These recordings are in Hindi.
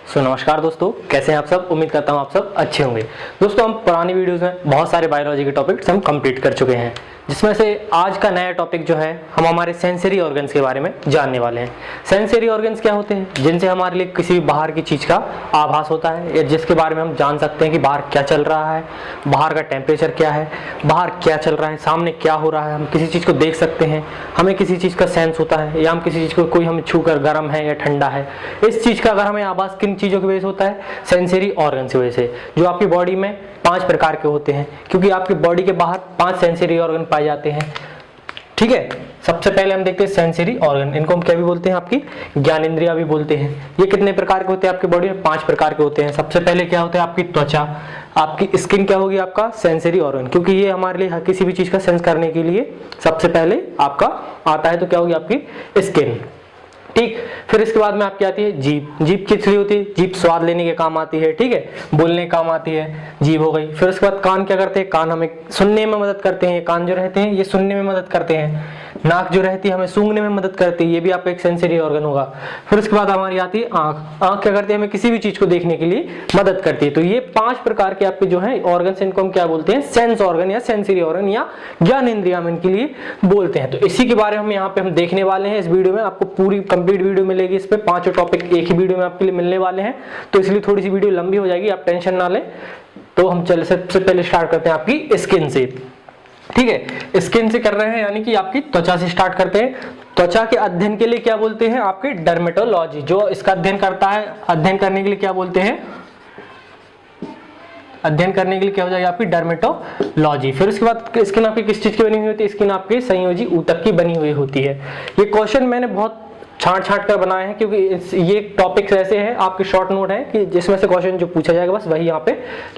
नमस्कार दोस्तों, कैसे हैं आप सब। उम्मीद करता हूं आप सब अच्छे होंगे। दोस्तों, हम पुरानी वीडियोस में बहुत सारे बायोलॉजी के टॉपिक्स हम कंप्लीट कर चुके हैं, जिसमें से आज का नया टॉपिक जो है हम हमारे सेंसरी ऑर्गन्स के बारे में जानने वाले हैं। सेंसरी ऑर्गन्स क्या होते हैं? जिनसे हमारे लिए किसी बाहर की चीज़ का आभास होता है, या जिसके बारे में हम जान सकते हैं कि बाहर क्या चल रहा है, बाहर का टेम्परेचर क्या है, बाहर क्या चल रहा है, सामने क्या हो रहा है। हम किसी चीज़ को देख सकते हैं, हमें किसी चीज़ का सेंस होता है, या हम किसी चीज़ को कोई हमें छू कर गर्म है या ठंडा है। इस चीज़ का अगर हमें आभास किन चीज़ों की वजह से होता है? सेंसरी ऑर्गन की वजह से, जो आपकी बॉडी में 5 प्रकार के होते हैं, क्योंकि आपकी बॉडी के बाहर 5 सेंसरी ऑर्गन पाए जाते हैं। ठीक है, सबसे पहले हम देखते हैं सेंसरी ऑर्गन। इनको हम क्या भी बोलते हैं? आपकी ज्ञानेंद्रिया भी बोलते हैं। ये कितने प्रकार के होते हैं आपकी बॉडी में? 5 प्रकार के होते हैं। सबसे पहले क्या होता है? आपकी त्वचा। आपकी स्किन क्या होगी? आपका सेंसरी ऑर्गन, क्योंकि ये हमारे लिए किसी भी चीज का सेंस करने के लिए सबसे पहले आपका आता है, तो क्या होगी? आपकी स्किन। ठीक, फिर इसके बाद में आपकी आती है जीभ। जीभ किस लिए होती है? जीभ स्वाद लेने के काम आती है। ठीक है, बोलने के काम आती है, जीभ हो गई। फिर उसके बाद कान क्या करते हैं? कान हमें सुनने में मदद करते हैं। कान जो रहते हैं ये सुनने में मदद करते हैं। नाक जो रहती है हमें सूंघने में मदद करती है, ये भी आपका एक सेंसरी ऑर्गन होगा। फिर उसके बाद हमारी आती है आंख। आंख क्या करती है? हमें किसी भी चीज को देखने के लिए मदद करती है। तो ये 5 प्रकार के आपके जो है ऑर्गन, इनको हम क्या बोलते हैं? सेंस ऑर्गन या सेंसरी ऑर्गन या ज्ञानेंद्रिय हम इनके लिए बोलते हैं। तो इसी के बारे में हम यहाँ पे हम देखने वाले हैं इस वीडियो में। आपको पूरी कंप्लीट वीडियो मिलेगी, इस पे 5 टॉपिक एक ही वीडियो में आपके लिए मिलने वाले हैं, तो इसलिए थोड़ी सी वीडियो लंबी हो जाएगी, आप टेंशन ना लें। तो हम चले सबसे पहले स्टार्ट करते हैं आपकी स्किन से। ठीक है, स्किन से कर रहे हैं, यानी कि आपकी त्वचा से स्टार्ट करते हैं। त्वचा के अध्ययन के लिए क्या बोलते हैं? आपके डर्मेटोलॉजी। जो इसका अध्ययन करता है, अध्ययन करने के लिए क्या बोलते हैं? अध्ययन करने के लिए क्या हो जाएगा? आपकी डर्मेटोलॉजी। फिर उसके बाद स्किन आपकी किस चीज की बनी हुई होती है? स्किन आपकी संयोजी ऊतक की बनी हुई होती है। ये क्वेश्चन मैंने बहुत छांट कर बनाए हैं, क्योंकि ये टॉपिक्स ऐसे हैं, आपके शॉर्ट नोट हैं, कि जिसमें से क्वेश्चन जो पूछा जाएगा बस वही यहाँ पे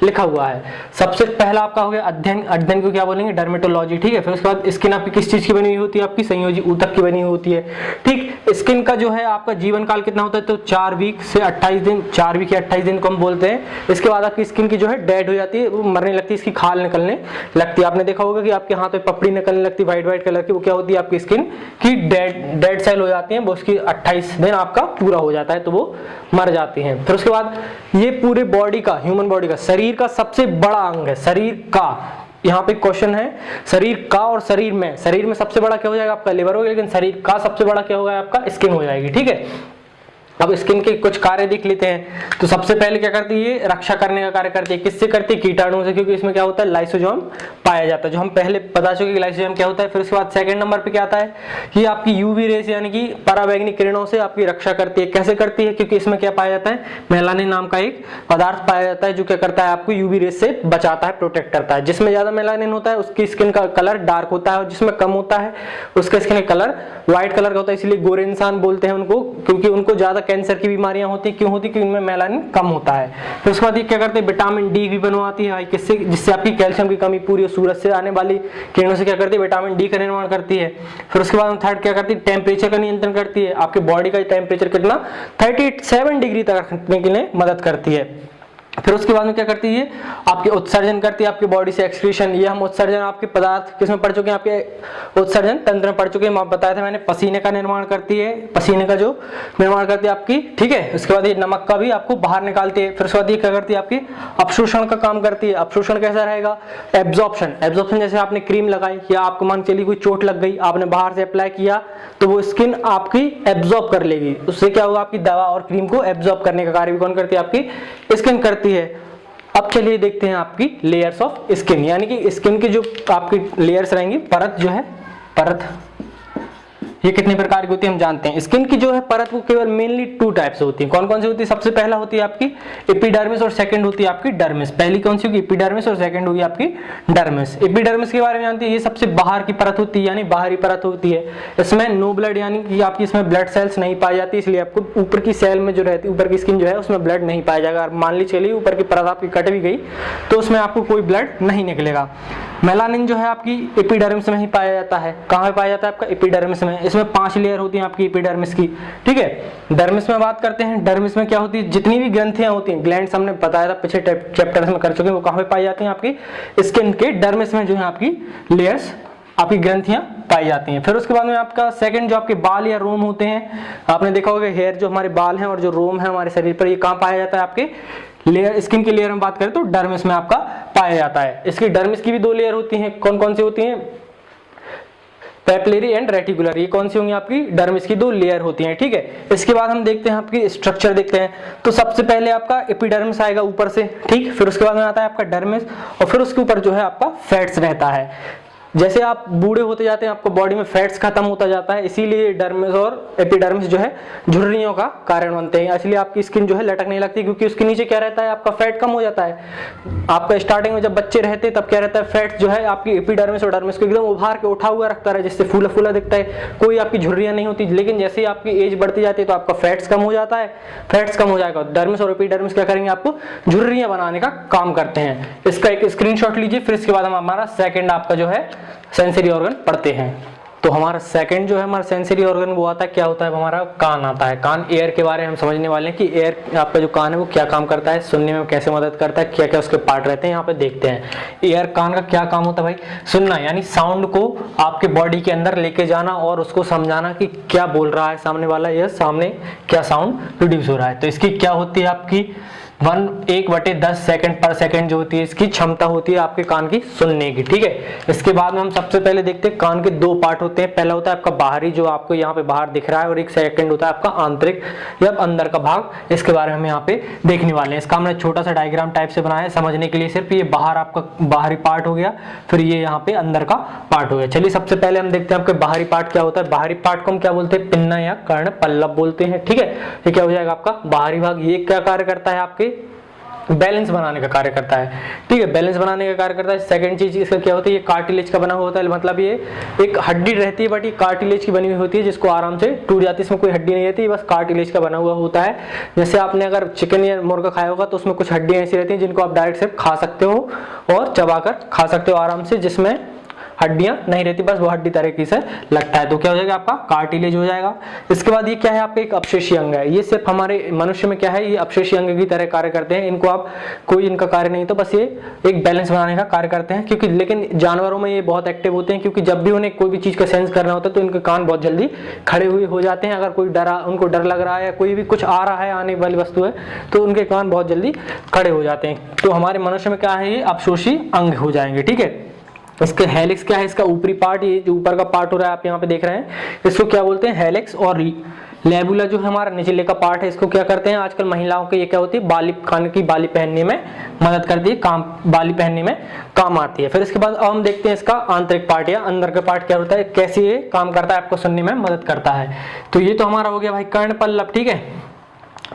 लिखा हुआ है। सबसे पहला आपका हो गया अध्ययन। अध्ययन को क्या बोलेंगे? डर्मेटोलॉजी। ठीक है, फिर उसके बाद स्किन आपकी किस चीज की बनी हुई होती है? आपकी संयोजी ऊतक की बनी हुई होती है। ठीक, स्किन का जो है आपका जीवन काल कितना होता है? तो 4 वीक से 28 दिन, 4 वीक या 28 दिन को हम बोलते हैं। इसके बाद आपकी स्किन की जो है डेड हो जाती है, वो मरने लगती है, इसकी खाल निकलने लगती है। आपने देखा होगा कि आपके हाथ में पपड़ी निकलने लगती है व्हाइट कलर की, वो क्या होती है? आपकी स्किन की डेड सेल हो जाती है, वो उसकी 28 दिन आपका पूरा हो जाता है, तो वो मर जाती हैं। फिर उसके बाद ये पूरे बॉडी का, ह्यूमन बॉडी का, शरीर का सबसे बड़ा अंग है। शरीर का, यहाँ पे क्वेश्चन है शरीर का और शरीर में। शरीर में सबसे बड़ा क्या हो जाएगा? आपका लिवर होगा, लेकिन शरीर का सबसे बड़ा क्या होगा? आपका स्किन हो जाएगी। ठीक है, अब स्किन के कुछ कार्य देख लेते हैं। तो सबसे पहले क्या करती है? रक्षा करने का कार्य करती है। किससे करती है? कीटाणुओं से, क्योंकि इसमें क्या होता है? लाइसोसोम पाया जाता है, जो हम पहले बता चुके कि लाइसोसोम क्या होता है। फिर उसके बाद सेकंड नंबर पे क्या आता है? कि आपकी यूवी रेस यानी कि पराबैंगनी किरणों से आपकी रक्षा करती है। कैसे करती है? क्योंकि इसमें क्या पाया जाता है? मेलानिन नाम का एक पदार्थ पाया जाता है, जो क्या करता है? आपको यूवी रेस से बचाता है, प्रोटेक्ट करता है। जिसमें ज्यादा मेलानिन होता है उसकी स्किन का कलर डार्क होता है, और जिसमें कम होता है उसका स्किन का कलर व्हाइट कलर का होता है। इसलिए गोरे इंसान बोलते हैं उनको, क्योंकि उनको ज्यादा कैंसर की बीमारियां होती है। क्यों होती है? क्योंकि इनमें मेलानिन कम होता है। फिर उसके बाद ये क्या करते हैं? विटामिन डी भी बनवाती है, किससे? जिससे आपकी कैल्शियम की कमी पूरी, सूरज से आने वाली किरणों से क्या करती है? विटामिन डी का निर्माण करती है। फिर उसके बाद थर्ड क्या करती है? टेम्परेचर का नियंत्रण करती है। आपके बॉडी का टेम्परेचर कितना? 37 डिग्री तक रखने के लिए मदद करती है। फिर उसके बाद में क्या करती है? आपके उत्सर्जन करती है, आपकी बॉडी से एक्सक्रीशन। ये हम उत्सर्जन आपके पदार्थ किसमें पढ़ चुके हैं? आपके उत्सर्जन तंत्र में पढ़ चुके हैं। आप बताया था मैंने, पसीने का निर्माण करती है, पसीने का जो निर्माण करती है आपकी। ठीक है, उसके बाद ये नमक का भी आपको बाहर निकालती है। फिर उसके बाद ये क्या करती है? आपकी अवशोषण का काम करती है। अवशोषण कैसा रहेगा? एब्जॉर्प्शन। एब्जॉर्प्शन जैसे आपने क्रीम लगाई, या आपको मान चलिए कोई चोट लग गई, आपने बाहर से अप्लाई किया, तो वो स्किन आपकी एब्जॉर्ब कर लेगी। उससे क्या होगा? आपकी दवा और क्रीम को एब्जॉर्ब करने का कार्य भी कौन करती है? आपकी स्किन करती है। अब चलिए देखते हैं आपकी लेयर्स ऑफ स्किन, यानी कि स्किन की जो आपकी लेयर्स रहेंगी, परत जो है, परत ये कितने प्रकार की होती है हम जानते हैं। स्किन की जो है परत वो केवल मेनली 2 टाइप से होती है। कौन कौन सी होती है? सबसे पहला होती है आपकी एपिडर्मिस, और सेकंड होती है आपकी डर्मिस। पहली कौन सी होगी? एपिडर्मिस, और सेकंड होगी आपकी डर्मिस। एपिडर्मिस के बारे में जानते हैं, ये सबसे बाहर की परत होती है, यानी बाहरी परत होती है। इसमें नो ब्लड, यानी कि आपकी इसमें ब्लड सेल्स नहीं पाई जाती, इसलिए आपको ऊपर की सेल में जो रहती है, ऊपर की स्किन जो है उसमें ब्लड नहीं पाया जाएगा। मान ली चलिए ऊपर की परत आपकी कट भी गई, तो उसमें आपको कोई ब्लड नहीं निकलेगा। मेलानिन जो है आपकी एपिडर्मिस में ही पाया जाता है। कहाँ पे पाया जाता है? आपका एपिडर्मिस में। इसमें 5 लेयर होती हैं आपकी एपिडर्मिस की। ठीक है, डर्मिस में बात करते हैं। डर्मिस में क्या होती है? जितनी भी ग्रंथियां होती हैं, ग्लैंड्स हमने बताया था पिछले चैप्टर्स में कर चुके हैं, वो कहाँ पे पाई जाती हैं? आपकी स्किन के डर्मिस में जो है आपकी लेयर्स आपकी ग्रंथियां पाई जाती हैं। फिर उसके बाद में आपका सेकंड जो आपके बाल या रोम होते हैं, आपने देखा होगा हेयर जो हमारे बाल हैं और जो रोम है हमारे शरीर पर, ये कहाँ पाया जाता है? आपके लेयर, स्किन की लेयर में बात करें तो डर्मिस में आपका पाया जाता है। इसकी डर्मिस की भी 2 लेयर होती हैं, कौन कौन सी होती हैं? पेपिलरी एंड रेटिकुलर, ये कौन सी होंगी? आपकी डर्मिस की 2 लेयर होती हैं, ठीक है। इसके बाद हम देखते हैं आपकी स्ट्रक्चर देखते हैं। तो सबसे पहले आपका एपिडर्मिस आएगा ऊपर से, ठीक। फिर उसके बाद में आता है आपका डर्मिस और फिर उसके ऊपर जो है आपका फैट्स रहता है। जैसे आप बूढ़े होते जाते हैं आपको बॉडी में फैट्स खत्म होता जाता है, इसीलिए डर्मिस और एपिडर्मिस जो है झुर्रियों का कारण बनते हैं। इसलिए आपकी स्किन जो है लटक नहीं लगती, क्योंकि उसके नीचे क्या रहता है? आपका फैट कम हो जाता है। आपका स्टार्टिंग में जब बच्चे रहते हैं तब क्या रहता है? फैट जो है आपकी एपिडर्मिस और डर्मिस को एकदम उभार के उठा हुआ रखता है, जिससे फूला फूला दिखता है, कोई आपकी झुर्रियां नहीं होती। लेकिन जैसे ही आपकी एज बढ़ती जाती है तो आपका फैट्स कम हो जाता है, फैट्स कम हो जाएगा, डर्मिस और एपिडर्मिस क्या करेंगे? आपको झुर्रियां बनाने का काम करते हैं। इसका एक स्क्रीनशॉट लीजिए। फिर इसके बाद हम हमारा सेकंड आपका जो है सेंसरी ऑर्गन पढ़ते हैं। तो हमारा सेकंड जो है हमारा सेंसरी ऑर्गन वो आता है, क्या होता है? हमारा कान आता है। कान, एयर के बारे में हम समझने वाले हैं कि एयर, आपका जो कान है वो क्या काम करता है, सुनने में कैसे मदद करता है, क्या क्या उसके पार्ट रहते हैं, यहाँ पे देखते हैं। एयर, कान का क्या काम होता है भाई? सुनना, यानी साउंड को आपके बॉडी के अंदर लेके जाना और उसको समझाना कि क्या बोल रहा है सामने वाला, या सामने क्या साउंड प्रोड्यूस हो रहा है। तो इसकी क्या होती है? आपकी 1/10 सेकंड पर सेकंड जो होती है इसकी क्षमता होती है आपके कान की सुनने की, ठीक है। इसके बाद में हम सबसे पहले देखते हैं कान के 2 पार्ट होते हैं। पहला होता है आपका बाहरी, जो आपको यहाँ पे बाहर दिख रहा है, और एक सेकंड होता है आपका आंतरिक या अंदर का भाग। इसके बारे में हम यहाँ पे देखने वाले हैं। इसका हमने छोटा सा डायग्राम टाइप से बनाया है समझने के लिए। सिर्फ ये बाहर आपका बाहरी पार्ट हो गया, फिर ये यहाँ पे अंदर का पार्ट हो गया। चलिए सबसे पहले हम देखते हैं आपके बाहरी पार्ट क्या होता है। बाहरी पार्ट को हम क्या बोलते हैं? पिन्ना या कर्ण पल्लव बोलते हैं, ठीक है। ये क्या हो जाएगा आपका बाहरी भाग। ये क्या कार्य करता है? आपके बैलेंस बनाने का कार्य करता है, ठीक है, बैलेंस बनाने का कार्य करता है। सेकंड चीज इसका क्या होता है? ये कार्टिलेज का बना हुआ होता है, मतलब ये एक हड्डी रहती है बट ये कार्टिलेज की बनी हुई होती है, जिसको आराम से टूट जाती है। इसमें कोई हड्डी नहीं रहती, बस कार्टिलेज का बना हुआ होता है। जैसे आपने अगर चिकन या मुर्गा खाया होगा तो उसमें कुछ हड्डियां ऐसी रहती हैं जिनको आप डायरेक्ट सिर्फ खा सकते हो और चबाकर खा सकते हो आराम से, जिसमें हड्डियां नहीं रहती, बस वो हड्डी तरीके से लगता है। तो क्या हो जाएगा? आपका कार्टिलेज हो जाएगा। इसके बाद ये क्या है? आपका एक अपशेषीय अंग है। ये सिर्फ हमारे मनुष्य में क्या है? ये अपशेषीय अंग की तरह कार्य करते हैं। इनको आप कोई इनका कार्य नहीं, तो बस ये एक बैलेंस बनाने का कार्य करते हैं। क्योंकि लेकिन जानवरों में ये बहुत एक्टिव होते हैं, क्योंकि जब भी उन्हें कोई भी चीज का सेंस करना होता है तो इनके कान बहुत जल्दी खड़े हुए हो जाते हैं। अगर कोई उनको डर लग रहा है या कोई भी कुछ आ रहा है, आने वाली वस्तु है, तो उनके कान बहुत जल्दी खड़े हो जाते हैं। तो हमारे मनुष्य में क्या है? ये अपशोषी अंग हो जाएंगे, ठीक है। इसके हेलिक्स क्या है? इसका ऊपरी पार्ट, ये जो ऊपर का पार्ट हो रहा है आप यहाँ पे देख रहे हैं, इसको क्या बोलते हैं? हेलिक्स। और लेबुला जो है हमारा निचले का पार्ट है, इसको क्या करते हैं? आजकल महिलाओं के ये क्या होती है? बाली, कान की बाली पहनने में मदद करती है, बाली पहनने में काम आती है। फिर इसके बाद अब हम देखते हैं इसका आंतरिक पार्ट या अंदर का पार्ट क्या होता है, कैसे ये काम करता है, आपको सुनने में मदद करता है। तो ये तो हमारा हो गया भाई कर्ण पल्लव, ठीक है,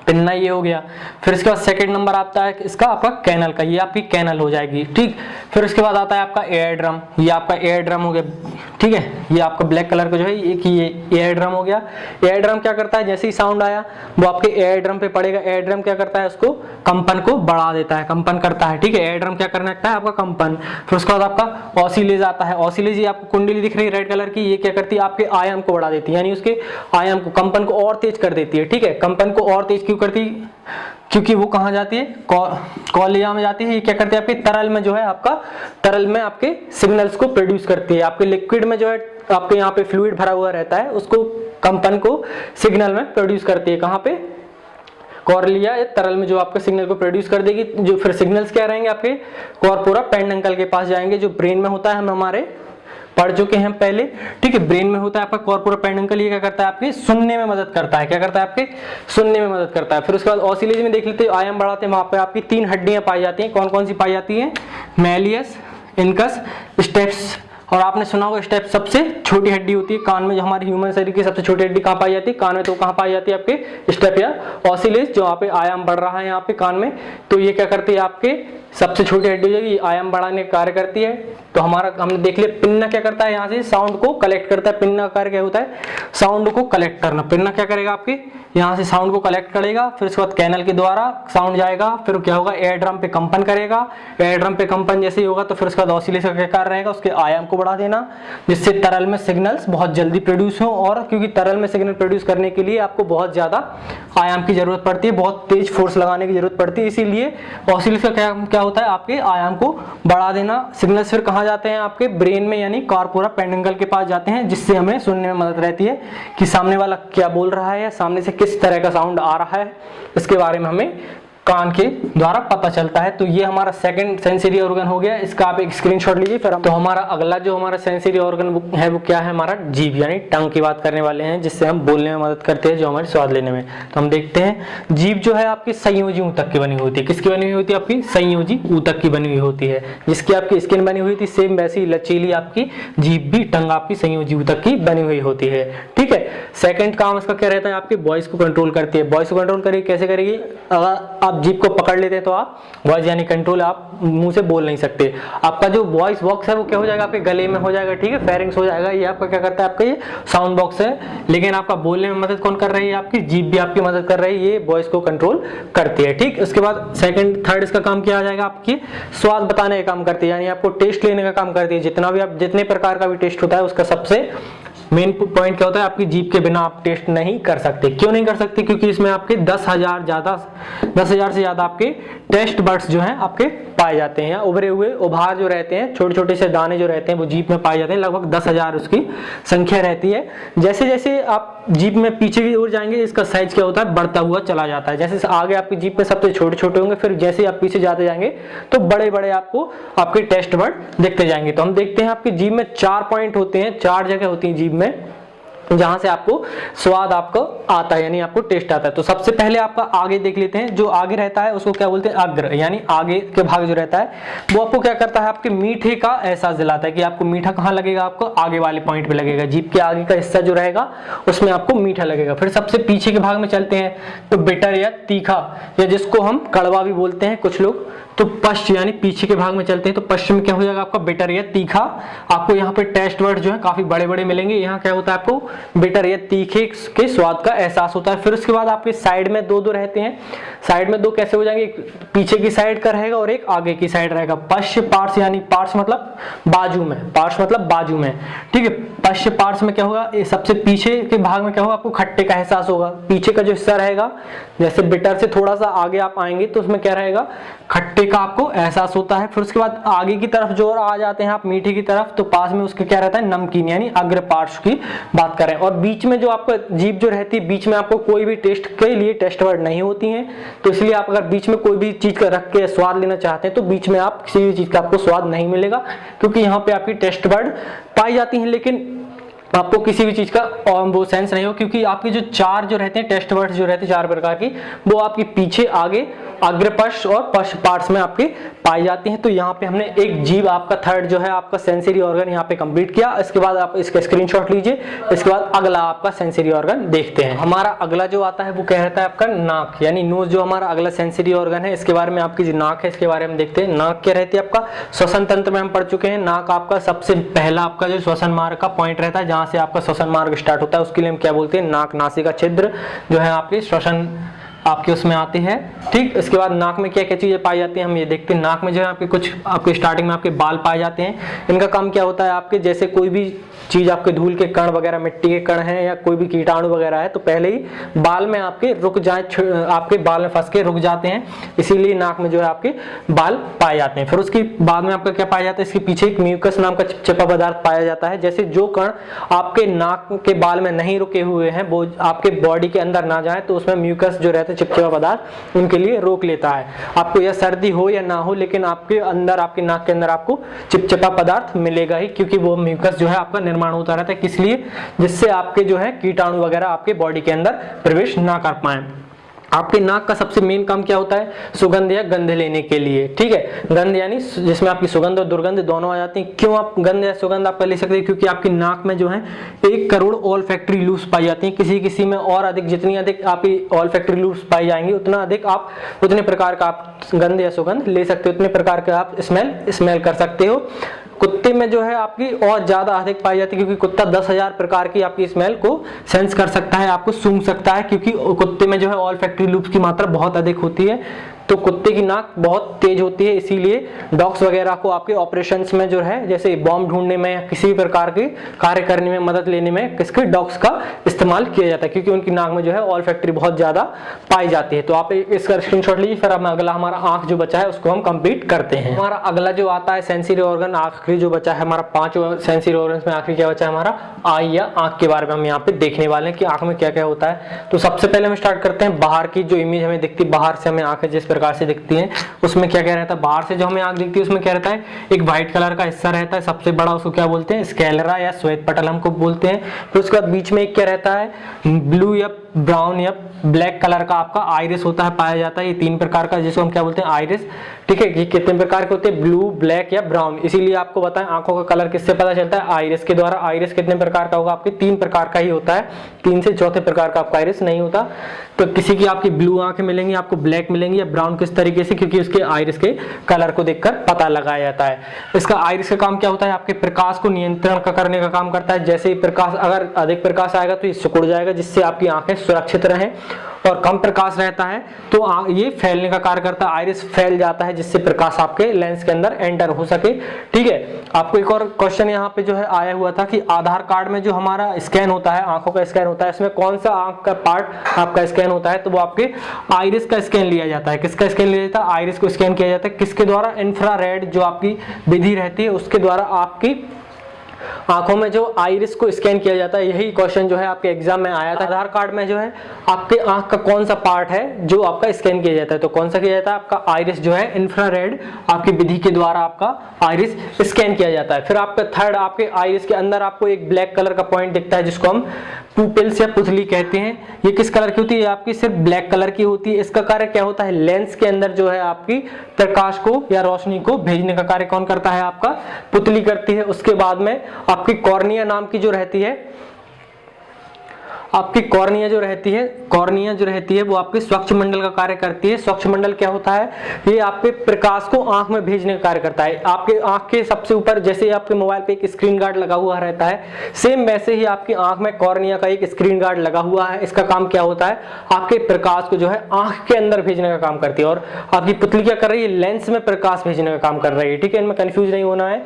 पिन्ना ये हो गया। फिर इसके बाद सेकंड नंबर आता है इसका आपका कैनल का, ये आपकी कैनल हो जाएगी, ठीक। फिर उसके बाद आता है आपका एयर ड्रम, ये आपका एयर ड्रम हो गया, ठीक है। ये आपका ब्लैक कलर का जो है ये एयर ड्रम हो गया। एयर ड्रम क्या करता है? जैसे ही साउंड आया वो आपके एयर ड्रम पे पड़ेगा। एयर ड्रम क्या करता है? उसको कंपन को बढ़ा देता है, कंपन करता है, ठीक है। एयर ड्रम क्या करने लगता है? आपका कंपन। फिर उसके बाद आपका ऑसिलेज आता है। ऑसिलेज ये आपको कुंडली दिख रही है रेड कलर की, ये क्या करती है? आपके आयाम को बढ़ा देती है, यानी उसके आयाम को, कंपन को और तेज कर देती है, ठीक है। कंपन को और तेज क्यों करती? क्योंकि वो कहां जाती है? कॉलिया में जाती है। ये क्या करती है? आपके तरल में जो है, आपका तरल में आपके सिग्नल्स को प्रोड्यूस करती है। आपके लिक्विड में जो है आपके यहाँ पे फ्लूइड भरा हुआ रहता है, उसको कंपन को सिग्नल में प्रोड्यूस करती है। कहां पे? कॉर्लिया या तरल में, जो आपके सिग्नल को प्रोड्यूस कर देगी। जो फिर सिग्नल्स क्या रहेंगे? आपके कॉर्पोरा पेंडंकल के पास जाएंगे, जो ब्रेन में होता है, हम हमारे पढ़ चुके हैं पहले, ठीक है। ब्रेन में होता है आपका कॉर्पोरा पेंडंकल। ये क्या करता है? आपके सुनने में मदद करता है। क्या करता है? आपके सुनने में मदद करता है। फिर उसके बाद ऑसिलेज में देख लेते हैं, आयाम बढ़ाते हैं, वहां पे आपकी 3 हड्डियां पाई जाती हैं। कौन कौन सी पाई जाती हैं? Malleus, incus, steps. और आपने सुना होगा स्टेप सबसे छोटी हड्डी होती है कान में, जो हमारे ह्यूमन शरीर की सबसे छोटी हड्डी कहाँ पाई जाती है? कान में। तो कहाँ पाई जाती है? आपके स्टेप या ऑसिलेज, जो यहाँ पे आयाम बढ़ रहा है यहाँ पे कान में, तो ये क्या करती है? आपके सबसे छोटी हड्डी जो आयाम बढ़ाने का कार्य करती है। तो हमारा हमने देख लिया पिन्ना क्या करता है? यहाँ से साउंड को कलेक्ट करता है। पिन्ना का कार्य क्या होता है? साउंड को कलेक्ट करना। पिन्ना क्या करेगा? आपके यहाँ से साउंड को कलेक्ट करेगा, फिर उसके बाद कैनल के द्वारा साउंड जाएगा, फिर क्या होगा? एयर ड्रम पे कंपन करेगा। एयर ड्रम पे कंपन जैसे ही होगा तो फिर उसके बाद ऑसिलेशन का क्या कार्य रहेगा? उसके आयाम को बढ़ा देना, जिससे तरल में सिग्नल्स बहुत जल्दी प्रोड्यूस हो, और क्योंकि तरल में सिग्नल प्रोड्यूस करने के लिए आपको बहुत ज़्यादा आयाम की जरूरत पड़ती है, बहुत तेज फोर्स लगाने की जरूरत पड़ती है, इसीलिए ऑसिलेटर का क्या होता है, आपके आयाम को बढ़ा देना। सिग्नल्स फिर कहाँ जाते हैं, आपके ब्रेन में यानी कॉर्पोरा पेंडुकल के पास जाते हैं, जिससे हमें सुनने में मदद रहती है कि सामने वाला क्या बोल रहा है, सामने से किस तरह का साउंड आ रहा है, इसके बारे में हमें कान के द्वारा पता चलता है। तो ये हमारा सेकंड सेंसरी ऑर्गन हो गया, इसका आप एक स्क्रीनशॉट लीजिए। फिर तो हमारा अगला जो हमारा सेंसरी ऑर्गन है वो क्या है, हमारा जीभ यानी टंग की बात करने वाले हैं, जिससे हम बोलने में मदद करते हैं, जो हमारे स्वाद लेने में। तो हम देखते हैं जीभ जो है आपकी संयोजी ऊतक की बनी हुई होती है। किसकी बनी हुई होती है, आपकी संयोजी ऊतक की बनी हुई होती है, जिसकी आपकी स्किन बनी हुई थी सेम वैसी लचीली आपकी जीभ भी टंग आपकी संयोजी ऊतक की बनी हुई होती है। ठीक है, सेकंड काम इसका क्या रहता है, आपके वॉइस को कंट्रोल करती है। वॉइस को कंट्रोल करेगी, कैसे करेगी, अगर आप जीभ को पकड़ लेते हैं तो आप वॉइस यानी कंट्रोल, आप मुंह से बोल नहीं सकते। आपका जो वॉइस बॉक्स है वो क्या हो जाएगा, आपके गले में हो जाएगा, ठीक है, फेरिंग्स हो जाएगा। ये आपका क्या करता है, आपका ये साउंड बॉक्स है, लेकिन आपका बोलने में मदद कौन कर रही है, आपकी जीभ भी आपकी मदद कर रही है, ये वॉइस को कंट्रोल करती है। ठीक, उसके बाद सेकंड थर्ड इसका काम क्या आ जाएगा, आपकी स्वाद बताने का काम करती है, यानी आपको टेस्ट लेने का काम करती है। जितना भी आप जितने प्रकार का भी टेस्ट होता है, उसका सबसे मेन पॉइंट क्या होता है, आपकी जीभ के बिना आप टेस्ट नहीं कर सकते। क्यों नहीं कर सकते, क्योंकि इसमें आपके 10,000 से ज्यादा आपके टेस्ट बर्ड्स जो हैं आपके पाए जाते हैं, या उभरे हुए उभार जो रहते हैं, छोटे छोटे से दाने जो रहते हैं वो जीभ में पाए जाते हैं। लगभग 10,000 उसकी संख्या रहती है। जैसे जैसे आप जीभ में पीछे की ओर जाएंगे, इसका साइज क्या होता है, बढ़ता हुआ चला जाता है। जैसे आगे आपकी जीभ में सबसे छोटे छोटे होंगे, फिर जैसे आप पीछे जाते जाएंगे तो बड़े बड़े आपको आपके टेस्ट बर्ड दिखते जाएंगे। तो हम देखते हैं आपकी जीभ में 4 पॉइंट होते हैं, 4 जगह होती है जीभ में, जहां से आपको स्वाद आपको आता है, यानी आपको टेस्ट आता है। तो सबसे पहले आपका आगे देख लेते हैं, जो आगे रहता है उसको क्या बोलते हैं, अग्र, यानी आगे के भाग जो रहता है वो आपको क्या करता है, आपके मीठे का एहसास दिलाता है कि आपको मीठा कहाँ लगेगा, आपको आगे वाले पॉइंट पे लगेगा। जीभ के आगे का हिस्सा जो रहेगा उसमें आपको मीठा लगेगा। फिर सबसे पीछे के भाग में चलते हैं तो बिटर या तीखा, या जिसको हम कड़वा भी बोलते हैं कुछ लोग, तो पश्च यानी पीछे के भाग में चलते हैं तो पश्च में क्या हो जाएगा, आपका बिटर या तीखा। आपको यहाँ पे टेस्ट वर्ड जो है काफी बड़े बड़े मिलेंगे। यहाँ क्या होता है, आपको बिटर या तीखे के स्वाद का एहसास होता है। फिर उसके बाद आपके साइड में दो रहते हैं। साइड में दो कैसे हो जाएंगे, एक पीछे की साइड का रहेगा और एक आगे की साइड रहेगा। पश्च पार्श्व यानी पार्श्व मतलब बाजू में, पार्श्व मतलब बाजू में, ठीक है। पश्च पार्श्व में क्या होगा, सबसे पीछे के भाग में क्या होगा, आपको खट्टे का एहसास होगा। पीछे का जो हिस्सा रहेगा, जैसे बिटर से थोड़ा सा आगे आप आएंगे तो उसमें क्या रहेगा, खट्टे का आपको एहसास होता है। फिर उसके बाद आगे की तरफ जो आ जाते हैं आप मीठे की तरफ, तो पास में उसके क्या रहता है, नमकीन, यानी अग्र पार्श्व की बात करें। और बीच में जो आपका जीभ जो रहती है, बीच में आपको कोई भी टेस्ट के लिए टेस्ट वर्ड नहीं होती हैं, तो इसलिए आप अगर बीच में कोई भी चीज का रख के स्वाद लेना चाहते हैं तो बीच में आप किसी भी चीज का आपको स्वाद नहीं मिलेगा, क्योंकि यहाँ पे आपकी टेस्ट वर्ड पाई जाती हैं, लेकिन आपको किसी भी चीज का वो सेंस नहीं हो, क्योंकि आपके जो चार जो रहते हैं टेस्ट वर्ड्स जो रहते हैं 4 प्रकार की, वो आपके पीछे आगे अग्रपश्च और पश्च पार्ट्स में आपके पाई जाती हैं। तो यहाँ पे हमने एक जीभ आपका थर्ड जो है आपका सेंसरी ऑर्गन यहाँ पे कंप्लीट किया। इसके बाद आप इसका स्क्रीनशॉट लीजिए। इसके बाद अगला आपका सेंसरी ऑर्गन देखते हैं। हमारा अगला जो आता है वो क्या रहता है, आपका नाक, यानी नोज जो हमारा अगला सेंसरी ऑर्गन है। इसके बारे में आपकी जो नाक है इसके बारे में देखते हैं। नाक क्या रहती है, आपका श्वसन तंत्र में हम पढ़ चुके हैं। नाक आपका सबसे पहला आपका जो श्वसन मार्ग का पॉइंट रहता है, जहां से आपका श्वसन मार्ग स्टार्ट होता है, उसके लिए हम क्या बोलते हैं, नाक नासिका छिद्र जो है आपके श्वसन आपके उसमें आते हैं, ठीक। इसके बाद नाक में क्या क्या चीजें पाई जाती हैं हम ये देखते हैं। नाक में जो है आपके कुछ आपके स्टार्टिंग में आपके बाल पाए जाते हैं। इनका काम क्या होता है, आपके जैसे कोई भी चीज आपके धूल के कण वगैरह, मिट्टी के कण हैं या कोई भी कीटाणु वगैरह है, तो पहले ही बाल में आपके रुक जाए, आपके बाल में फंस के रुक जाते हैं, इसीलिए नाक में जो है आपके बाल पाए जाते हैं। फिर उसके बाद में आपका क्या पाया जाता है, इसके पीछे एक म्यूकस नाम का चिपचिपा पदार्थ पाया जाता है। जैसे जो कण आपके नाक के बाल में नहीं रुके हुए हैं वो आपके बॉडी के अंदर ना जाए, तो उसमें म्यूकस जो रहता है चिपचिपा पदार्थ उनके लिए रोक लेता है। आपको यह सर्दी हो या ना हो, लेकिन आपके अंदर आपके नाक के अंदर आपको चिपचिपा पदार्थ मिलेगा ही, क्योंकि वो म्यूकस जो है आपका निर्माण होता रहता है। किस लिए, जिससे आपके जो है कीटाणु वगैरह आपके बॉडी के अंदर प्रवेश ना कर पाए। आपके नाक का सबसे मेन काम क्या होता है, सुगंध या गंध लेने के लिए, ठीक है। गंध यानी जिसमें आपकी सुगंध और दुर्गंध दोनों आ जाती हैं। क्यों आप गंध या सुगंध आप ले सकते हैं, क्योंकि आपकी नाक में जो है 1 करोड़ ऑलफैक्टरी लूप्स पाई जाती हैं। किसी किसी में और अधिक, जितनी अधिक आपकी ऑलफैक्टरी लूप्स पाई जाएंगी उतना अधिक आप उतने प्रकार का आप गंध या सुगंध ले सकते हो, उतने प्रकार का आप स्मेल कर सकते हो। कुत्ते में जो है आपकी और ज्यादा अधिक पाई जाती है, क्योंकि कुत्ता 10,000 प्रकार की आपकी स्मेल को सेंस कर सकता है, आपको सूंघ सकता है, क्योंकि कुत्ते में जो है ऑलफैक्टरी लूप्स की मात्रा बहुत अधिक होती है। तो कुत्ते की नाक बहुत तेज होती है, इसीलिए डॉग्स वगैरह को आपके ऑपरेशंस में जो है जैसे बॉम्ब ढूंढने में या किसी भी प्रकार के कार्य करने में मदद लेने में किसके डॉग्स का इस्तेमाल किया जाता है, क्योंकि उनकी नाक में जो है ऑल्फैक्टरी बहुत ज्यादा पाई जाती है। तो आप इसका स्क्रीनशॉट लीजिए। फिर हम अगला हमारा आंख जो बचा है उसको हम कंप्लीट करते हैं। हमारा अगला जो आता है सेंसरी ऑर्गन, आखिरी जो बचा है हमारा 5 सेंसरी ऑर्गन में आखिरी क्या बचा है हमारा आई या आंख के बारे में हम यहाँ पे देखने वाले हैं कि आंख में क्या क्या होता है। तो सबसे पहले हम स्टार्ट करते हैं बाहर की जो इमेज हमें दिखती है, बाहर से हमें आंखें जिस प्रकार से दिखती हैं उसमें क्या क्या रहता है। बाहर से जो हमें आंख दिखती है उसमें क्या रहता है, एक व्हाइट कलर का हिस्सा रहता है सबसे बड़ा, उसको क्या बोलते हैं स्क्लेरा या श्वेत पटल हमको बोलते हैं। फिर उसके बाद बीच में एक क्या रहता है ब्लू या ब्राउन या ब्लैक कलर का आपका आइरिस होता है, पाया जाता है। ये 3 प्रकार का जिसको हम क्या बोलते हैं आइरिस, ठीक है। ये कितने प्रकार के होते हैं, ब्लू, ब्लैक या ब्राउन। इसीलिए आपको बताएं आंखों का कलर किससे पता चलता है, आइरिस के द्वारा। आइरिस कितने प्रकार का होगा आपके 3 प्रकार का ही होता है, 3 से चौथे प्रकार का आपका आइरिस नहीं होता। तो किसी की आपकी ब्लू आंखें मिलेंगी, आपको ब्लैक मिलेंगी या ब्राउन, किस तरीके से, क्योंकि उसके आइरिस के कलर को देखकर पता लगाया जाता है। इसका आइरिस का काम क्या होता है, आपके प्रकाश को नियंत्रण करने का काम करता है। जैसे ही प्रकाश, अगर अधिक प्रकाश आएगा तो ये सिकुड़ जाएगा, जिससे आपकी आंखें सुरक्षित रहें, और कम प्रकाश रहता है तो ये फैलने का कार्य करता है, आइरिस फैल जाता है जिससे प्रकाश आपके लेंस के अंदर एंटर हो सके, ठीक है। आपको एक और क्वेश्चन यहाँ पे जो है आया हुआ था कि आधार कार्ड में जो हमारा स्कैन होता है, आंखों का स्कैन होता है, इसमें कौन सा आंख का पार्ट आपका स्कैन होता है, तो वो आपके आइरिस का स्कैन लिया जाता है। किसका स्कैन लिया जाता है, आइरिस को स्कैन किया जाता है। किसके द्वारा, इंफ्रारेड जो आपकी विधि रहती है उसके द्वारा आपकी आंखों में जो आइरिस को स्कैन किया जाता है। यही क्वेश्चन जो है आपके एग्जाम में आया था। आधार कार्ड में जो है आपके आंख का कौन सा पार्ट है जो आपका स्कैन किया जाता है, तो कौन सा किया जाता है, आपका आइरिस जो है इंफ्रारेड आपकी विधि के द्वारा आपका आइरिस स्कैन किया जाता है। फिर आपका थर्ड, आपके आइरिस के अंदर आपको एक ब्लैक कलर का पॉइंट दिखता है जिसको हम पुपिल्स या पुतली कहते हैं। ये किस कलर की होती है, आपकी सिर्फ ब्लैक कलर की होती है। इसका कार्य क्या होता है, लेंस के अंदर जो है आपकी प्रकाश को या रोशनी को भेजने का कार्य कौन करता है, आपका पुतली करती है। उसके बाद में आपकी कॉर्निया नाम की जो रहती है, आपकी कॉर्निया जो रहती है वो आपके स्वच्छ मंडल का कार्य करती है। स्वच्छ मंडल क्या होता है, ये आपके प्रकाश को आंख में भेजने का कार्य करता है। आपके आंख के सबसे ऊपर, जैसे आपके मोबाइल पे एक स्क्रीन गार्ड लगा हुआ रहता है, सेम वैसे ही आपकी आंख में कॉर्निया का एक स्क्रीन गार्ड लगा हुआ है। इसका काम क्या होता है, आपके प्रकाश को जो है आंख के अंदर भेजने का काम करती है। और आपकी पुतली क्या कर रही है, लेंस में प्रकाश भेजने का काम कर रही है, ठीक है। इनमें कंफ्यूज नहीं होना है।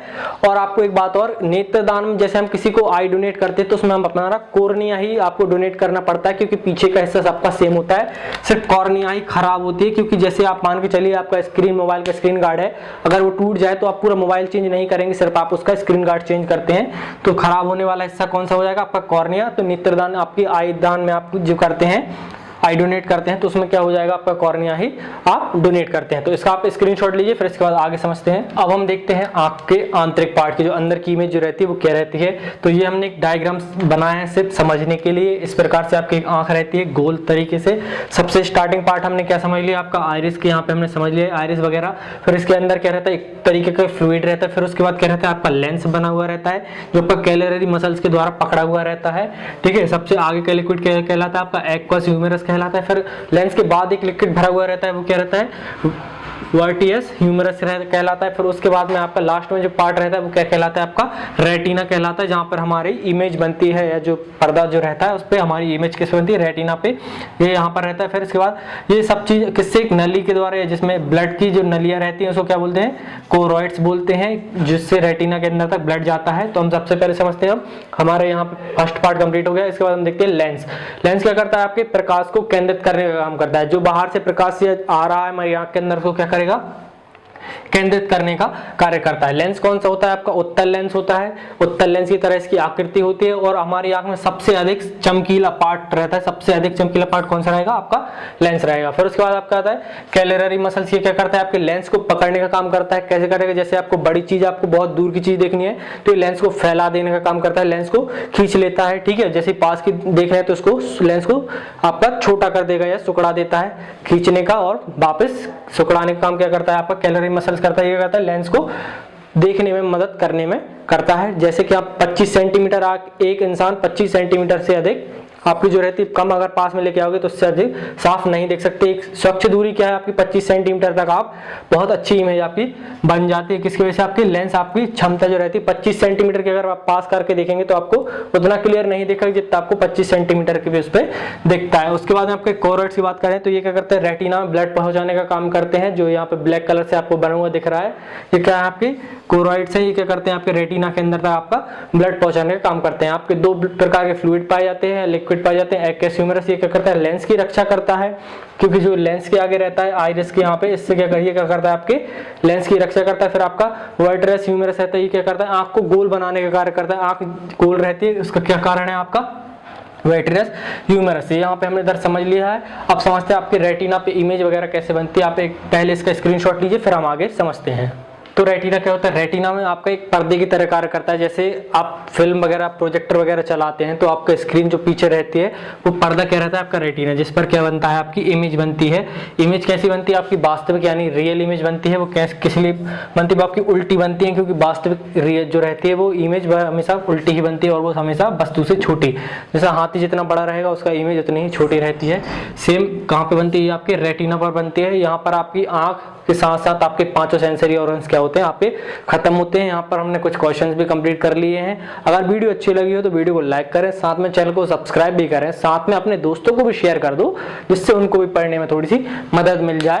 और आपको एक बात और, नेत्रदान में जैसे हम किसी को आई डोनेट करते हैं तो उसमें हम अपना कॉर्निया ही आपको डोनेट करना पड़ता है, क्योंकि पीछे का हिस्सा सबका सेम होता है, सिर्फ कॉर्निया ही खराब होती है। क्योंकि जैसे आप मान के चलिए आपका स्क्रीन, मोबाइल का स्क्रीन गार्ड है, अगर वो टूट जाए तो आप पूरा मोबाइल चेंज नहीं करेंगे, सिर्फ आप उसका स्क्रीन गार्ड चेंज करते हैं, तो खराब होने वाला हिस्सा कौन सा हो जाएगा, आपका कॉर्निया। तो नेत्रदान, आपकी आई दान में आप जो करते हैं, आई डोनेट करते हैं, तो उसमें क्या हो जाएगा, आपका कॉर्निया ही आप डोनेट करते हैं। तो इसका आप स्क्रीनशॉट लीजिए, फिर इसके बाद आगे समझते हैं। अब हम देखते हैं आंख के आंतरिक पार्ट की जो अंदर की इमेज जो रहती है वो क्या रहती है। तो ये हमने एक डायग्राम बनाया है सिर्फ समझने के लिए। इस प्रकार से आपकी एक आंख रहती है गोल तरीके से। सबसे स्टार्टिंग पार्ट हमने क्या समझ लिया, आपका आइरिस के यहाँ पे हमने समझ लिया आइरिस वगैरह। फिर इसके अंदर क्या रहता है, एक तरीके का फ्लूइड रहता है। फिर उसके बाद क्या रहता है, आपका लेंस बना हुआ रहता है जो आपका कैलरी मसल्स के द्वारा पकड़ा हुआ रहता है, ठीक है। सबसे आगे का लिक्विड कहलाता है आपका एक्वस ह्यूमरस कहलाता है। फिर लेंस के बाद एक लिक्विड भरा हुआ रहता है, वो क्या रहता है, वर्टियस ह्यूमरस कहलाता है। फिर उसके बाद में आपका लास्ट में जो पार्ट रहता है वो क्या कहलाता है, आपका रेटिना कहलाता है, जहां पर हमारी इमेज बनती है, या जो पर्दा जो रहता है उस पर हमारी इमेज किस बनती है, रेटिना पे, ये यहाँ पर रहता है। फिर इसके बाद ये सब चीज किससे, एक नली के द्वारा, जिसमें ब्लड की जो नलियां रहती हैं उसको क्या बोलते हैं, कोरोइड्स बोलते हैं, जिससे रेटिना के अंदर तक ब्लड जाता है। तो हम सबसे पहले समझते हैं, हमारे यहाँ पे फर्स्ट पार्ट कंप्लीट हो गया। इसके बाद हम देखते हैं लेंस। लेंस क्या करता है, आपके प्रकाश को केंद्रित करने का काम करता है। जो बाहर से प्रकाश आ रहा है हमारी आंख के अंदर, उसको क्या करेगा, केंद्रित करने का कार्य करता है। लेंस कौन सा होता है, आपका उत्तल लेंस होता है। उत्तल लेंस की तरह इसकी आकृति होती है, और हमारी आंख में सबसे अधिक चमकीला पार्ट रहता है। सबसे अधिक चमकीला पार्ट कौन सा रहेगा, आपका लेंस रहेगा। फिर उसके बाद आपका आता है कैलरी मसल्स। ये क्या करता है, आपके लेंस को पकड़ने का काम करता है। कैसे करेगा, जैसे आपको बड़ी चीज, आपको बहुत दूर की चीज देखनी है तो ये लेंस को फैला देने का काम करता है, लेंस को खींच लेता है, ठीक है। जैसे पास की देख रहे हैं तो उसको, लेंस को आपका छोटा कर देगा या सिकुड़ा देता है, खींचने का और वापस सिकुड़ाने का काम क्या करता है, आपका कैलरी मसल्स करता है। ये करता है लेंस को देखने में मदद करने में करता है। जैसे कि आप 25 सेंटीमीटर, एक इंसान 25 सेंटीमीटर से अधिक आपकी जो रहती है कम अगर पास में लेके आओगे तो उससे अधिक साफ नहीं देख सकते। एक स्वच्छ दूरी क्या है आपकी 25 सेंटीमीटर तक आप बहुत अच्छी इमेज आपकी बन जाती है। किसकी वजह से आपकी लेंस आपकी क्षमता जो रहती है 25 सेंटीमीटर की अगर आप पास करके देखेंगे तो आपको उतना क्लियर नहीं दिखेगा जितना आपको 25 सेंटीमीटर के भी उस पर दिखता है। उसके बाद आपके कोरॉइड्स की बात करें तो ये क्या करते हैं, रेटिना में ब्लड पहुंचाने का काम करते हैं। जो यहाँ पे ब्लैक कलर से आपको बना हुआ दिख रहा है ये क्या है आपकी कोरॉइड्स है। ये क्या करते हैं आपके रेटिना के अंदर तक आपका ब्लड पहुंचाने का काम करते हैं। आपके दो प्रकार के फ्लूइड पाए जाते हैं, लिक्विड पाए जाते हैं। एक्वस ह्यूमरस ये क्या करता है, लेंस की रक्षा करता है, क्योंकि जो लेंस के आगे रहता है आइरिस के यहाँ पे, इससे क्या करता है आपके लेंस की रक्षा करता है। फिर आपका वाइट्रेस ह्यूमरस है तो ये क्या करता है, आंख को गोल बनाने का कार्य करता है। आंख गोल रहती है, उसका क्या कारण है आपका वाइट्रेस ह्यूमरस। यहाँ पे हमने इधर समझ लिया है। अब समझते हैं आपके रेटिना पे इमेज वगैरह कैसे बनती है। आप एक पहले इसका स्क्रीनशॉट लीजिए फिर हम आगे समझते हैं। तो रेटिना क्या होता है, रेटिना में आपका एक पर्दे की तरह कार्य करता है। जैसे आप फिल्म वगैरह प्रोजेक्टर वगैरह चलाते हैं तो आपका स्क्रीन जो पीछे रहती है वो पर्दा क्या रहता है आपका रेटिना, जिस पर क्या बनता है आपकी इमेज बनती है। इमेज कैसी बनती है आपकी वास्तविक यानी रियल इमेज बनती है। वो किस लिए बनती है, वो आपकी उल्टी बनती है, क्योंकि वास्तविक जो रहती है वो इमेज हमेशा उल्टी ही बनती है और वो हमेशा वस्तु से छोटी। जैसा हाथी जितना बड़ा रहेगा उसका इमेज उतनी ही छोटी रहती है। सेम कहाँ पे बनती है, आपके रेटिना पर बनती है। यहाँ पर आपकी आंख के साथ साथ आपके पांचों सेंसरी ऑर्गन्स क्या होते हैं आप पे खत्म होते हैं। यहाँ पर हमने कुछ क्वेश्चंस भी कंप्लीट कर लिए हैं। अगर वीडियो अच्छी लगी हो तो वीडियो को लाइक करें, साथ में चैनल को सब्सक्राइब भी करें, साथ में अपने दोस्तों को भी शेयर कर दो जिससे उनको भी पढ़ने में थोड़ी सी मदद मिल जाए।